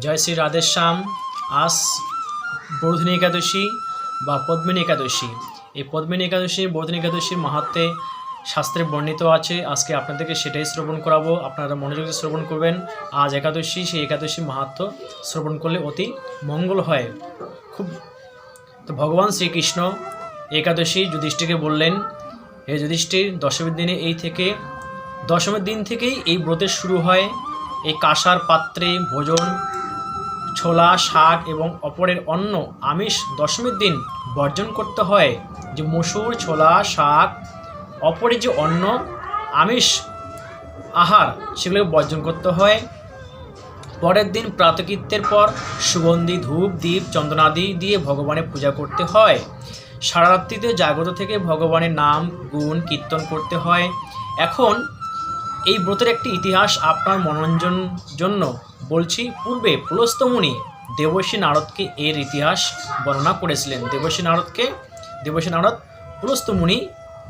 জয় শ্রী রাধেশ্যাম। আজ বর্ধিনী একাদশী বা পদ্মিনী একাদশী। এই পদ্মিনী একাদশী বর্ধিনী একাদশীর মাহাত্ম্যে শাস্ত্রে বর্ণিত আছে। আজকে আপনাদেরকে সেটাই শ্রবণ করাবো, আপনারা মনোযোগে শ্রবণ করবেন। আজ একাদশী, সেই একাদশীর মাহাত্ম্য শ্রবণ করলে অতি মঙ্গল হয় খুব। তো ভগবান শ্রীকৃষ্ণ একাদশী যুধিষ্ঠিরকে বললেন, হে যুধিষ্ঠির, দশমীর দিন থেকেই এই ব্রতের শুরু হয়। এই কাঁসার পাত্রে ভোজন, ছোলা, শাক এবং অপরের অন্ন, আমিষ দশমীর দিন বর্জন করতে হয়। যে মসুর, ছোলা, শাক, অপরের যে অন্ন, আমিষ আহার, সেগুলোকে বর্জন করতে হয়। পরের দিন প্রাতকৃত্যের পর সুগন্ধি ধূপ, দীপ, চন্দনাদি দিয়ে ভগবানের পূজা করতে হয়। সারা রাত্রিতে জাগ্রত থেকে ভগবানের নাম গুণ কীর্তন করতে হয়। এখন এই ব্রতের একটি ইতিহাস আপনার মনোরঞ্জন জন্য বলছি। পূর্বে পুলস্ত্য মুনি দেবর্ষি নারদকে এর ইতিহাস বর্ণনা করেছিলেন। দেবর্ষি নারদ পুলস্ত্য মুনি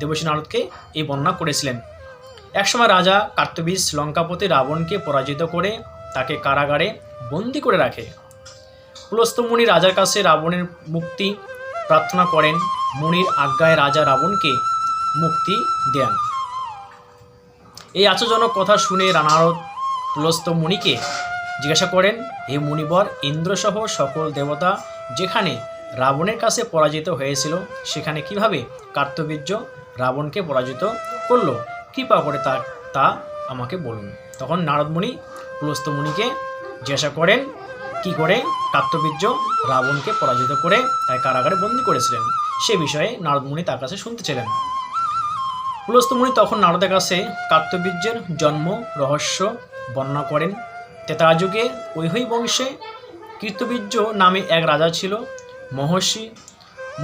দেবর্ষি নারদকে এই বর্ণনা করেছিলেন। একসময় রাজা কার্তবীজ লঙ্কাপতি রাবণকে পরাজিত করে তাকে কারাগারে বন্দি করে রাখে। পুলস্ত্য মুনি রাজার কাছে রাবণের মুক্তি প্রার্থনা করেন। মুনির আজ্ঞায় রাজা রাবণকে মুক্তি দেন। এই আশ্চর্যজনক কথা শুনে নারদ পুলস্ত্য মুনিকে জিজ্ঞাসা করেন, হে মুনিবর, ইন্দ্রসহ সকল দেবতা যেখানে রাবণের কাছে পরাজিত হয়েছিল, সেখানে কিভাবে কার্তবীর্য রাবণকে পরাজিত করলো? কৃপা করে তা আমাকে বলুন। তখন নারদ মুনি পুলস্ত্য মুনিকে জিজ্ঞাসা করেন, কি করে কার্তবীর্য রাবণকে পরাজিত করে তাই কারাগারে বন্দী করেছিলেন। সে বিষয়ে নারদ মুনি তার কাছে শুনতে ছিলেন। পুলস্ত্য মুনি তখন নারদের কাছে কার্তবীর্যের জন্ম রহস্য বর্ণনা করেন। ত্রেতা যুগে হৈহয় বংশে কৃতবীর্য নামে এক রাজা ছিল।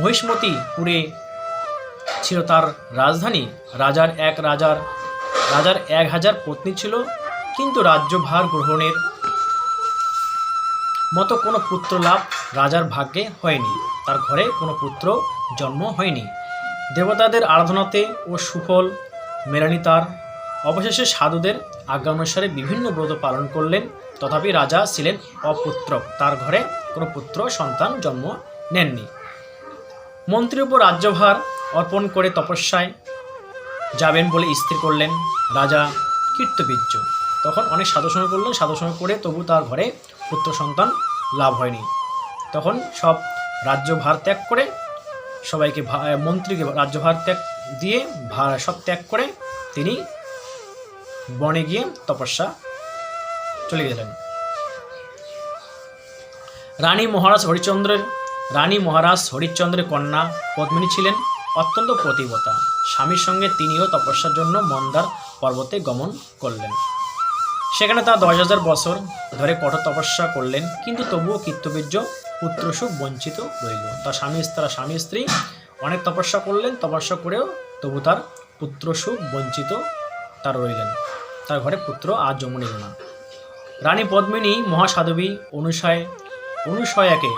মহিষ্মতিপুরে ছিল তার রাজধানী। রাজার 1000 পত্নী ছিল, কিন্তু রাজ্যভার গ্রহণের মতো কোনো পুত্র লাভ রাজার ভাগ্যে হয়নি। তার ঘরে কোনো পুত্র জন্ম হয়নি। দেবতাদের আরাধনাতে ও সুফল মেলেনি তার। অবশেষে সাধুদের আজ্ঞা অনুসারে বিভিন্ন ব্রত পালন করলেন, তথাপি রাজা ছিলেন অপুত্রক। তার ঘরে কোনো পুত্র সন্তান জন্ম নেননি। মন্ত্রীর উপর রাজ্যভার অর্পণ করে তপস্যায় যাবেন বলে স্থির করলেন রাজা কৃতবীর্য। তখন অনেক সাধুসঙ্গ করলেন, সাধুসঙ্গ করে তবু তার ঘরে পুত্র সন্তান লাভ হয়নি। তখন সব রাজ্যভার ত্যাগ করে, সবাইকে মন্ত্রীকে রাজ্যভার সব ত্যাগ করে তিনি বনে গিয়ে তপস্যা চলে গেলেন। রানী মহারাজ হরিশ্চন্দ্রের কন্যা পদ্মিনী ছিলেন অত্যন্ত পতিব্রতা। স্বামীর সঙ্গে তিনিও তপস্যার জন্য মন্দার পর্বতে গমন করলেন। সেখানে তার 10,000 বছর ধরে কঠোর তপস্যা করলেন, কিন্তু তবুও কৃতবীর্য পুত্রসুখ বঞ্চিত রইল। তার স্বামী স্ত্রী অনেক তপস্যা করলেন, তপস্যা করেও তবু তার পুত্রসুখ বঞ্চিত তার রইলেন। তার ঘরে পুত্র আর জন্ম নিল না। রানী পদ্মিনী মহাসাধ্বী অনুসয়াকে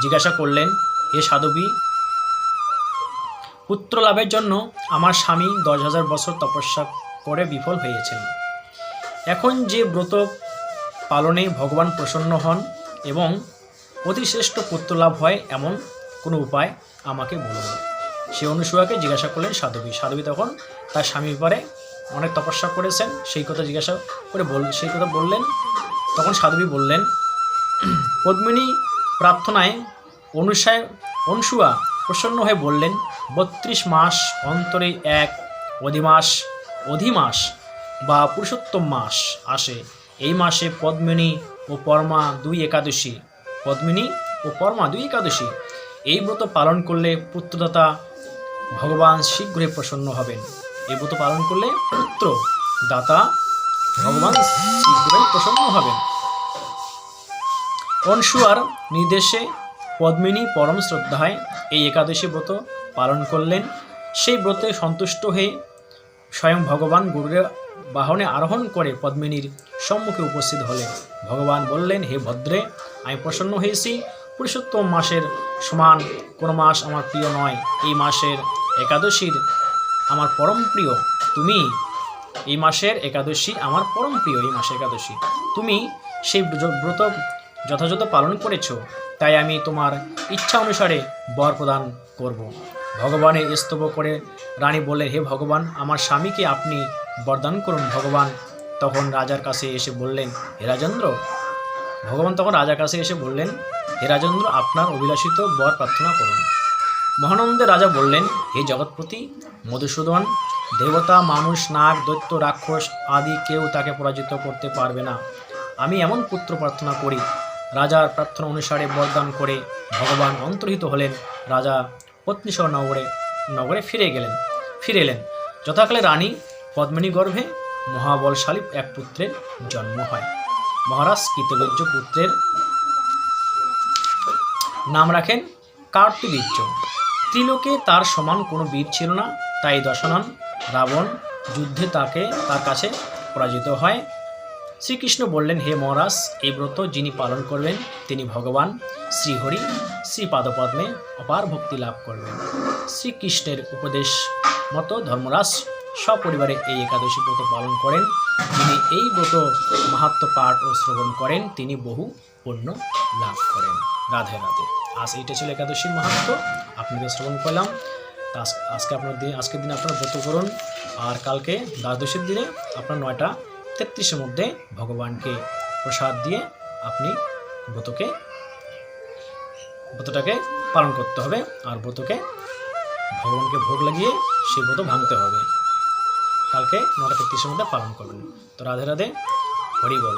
জিজ্ঞাসা করলেন, হে সাধ্বী, পুত্র লাভের জন্য আমার স্বামী 10,000 বছর তপস্যা করে বিফল হয়েছেন। এখন যে ব্রত পালনে ভগবান প্রসন্ন হন এবং অতিশ্রেষ্ঠ পুত্র লাভ হয়, এমন কোনো উপায় আমাকে বলুন। সে অনুসূয়াকে জিজ্ঞাসা করলেন সাধ্বী তখন তার স্বামীর ব্যাপারে অনেক তপস্যা করেছেন, সেই কথা বললেন। তখন সাধ্বী বললেন, পদ্মিনী প্রার্থনায় অনুসূয়া প্রসন্ন হয়ে বললেন, 32 মাস অন্তরে এক অধিমাস বা পুরুষোত্তম মাস আসে। এই মাসে পদ্মিনী ও পরমা দুই একাদশী এই ব্রত পালন করলে পুত্রদাতা ভগবান শীঘ্রই প্রসন্ন হবেন। এই ব্রত পালন করলে পুত্রদাতা ভগবান শীঘ্রই প্রসন্ন হবেন। অনুসূয়ার নির্দেশে পদ্মিনী পরম শ্রদ্ধায় এই একাদশী ব্রত পালন করলেন। সেই ব্রতে সন্তুষ্ট হয়ে স্বয়ং ভগবান গরুড়ের বাহনে আরোহণ করে পদ্মিনীর সম্মুখে উপস্থিত হলেন। ভগবান বললেন, হে ভদ্রে, আমি প্রসন্ন হয়েছি। পুরুষোত্তম মাসের সমান কোনো মাস আমার প্রিয় নয়। এই মাসের একাদশী আমার পরম প্রিয়। এই মাসের একাদশী তুমি সেই ব্রত যথাযথ পালন করেছ, তাই আমি তোমার ইচ্ছা অনুসারে বর প্রদান করব। ভগবানের স্তব করে রানী বললেন, হে ভগবান, আমার স্বামীকে আপনি বরদান করুন। ভগবান তখন রাজার কাছে এসে বললেন, হে রাজেন্দ্র, হে রাজেন্দ্র, আপনার অভিলাষিত বর প্রার্থনা করুন। মহানন্দে রাজা বললেন, হে জগৎপতি মধুসূদন, দেবতা, মানুষ, নাগ, দৈত্য, রাক্ষস আদি কেউ তাকে পরাজিত করতে পারবে না। আমি এমন পুত্র প্রার্থনা করি। রাজার প্রার্থনা অনুসারে বরদান করে ভগবান অন্তর্হিত হলেন। রাজা পত্নীসহ নগরে ফিরে এলেন। যথাকালে রানী পদ্মিনী গর্ভে মহাবলশালী এক পুত্রের জন্ম হয়। মহারাজ কৃতবীর্য পুত্রের নাম রাখেন কার্তিবীর্য। ত্রিলোকে তার সমান কোনো বীর ছিল না, তাই দশানন রাবণ যুদ্ধে তার কাছে পরাজিত হয়। শ্রীকৃষ্ণ বললেন, হে মহারাজ, এই ব্রত যিনি পালন করবেন তিনি ভগবান শ্রীহরি শ্রীপাদপদ্মে অপার ভক্তি লাভ করবেন। শ্রীকৃষ্ণের উপদেশ মতো ধর্মরাজ সপরিবারে এই একাদশী ব্রত পালন করেন। যিনি এই ব্রত মাহাত্ম্য পাঠ ও শ্রবণ করেন তিনি বহু পুণ্য লাভ করেন। রাধে রাধে। আজ এইটা ছিল একাদশীর মাহাত্ম্য, আপনাদের শ্রবণ করলাম। আজকের দিনে আপনারা ব্রত করুন, আর কালকে দ্বাদশীর দিনে আপনার 9:33-এর মধ্যে ভগবানকে প্রসাদ দিয়ে আপনি ব্রতটাকে পালন করতে হবে, আর ব্রতকে ভগবানকে ভোগ লাগিয়ে সেই ব্রত ভাঙতে হবে। কালকে 9:33-এর মধ্যে পালন করবেন। তো রাধে রাধে, হরি বল।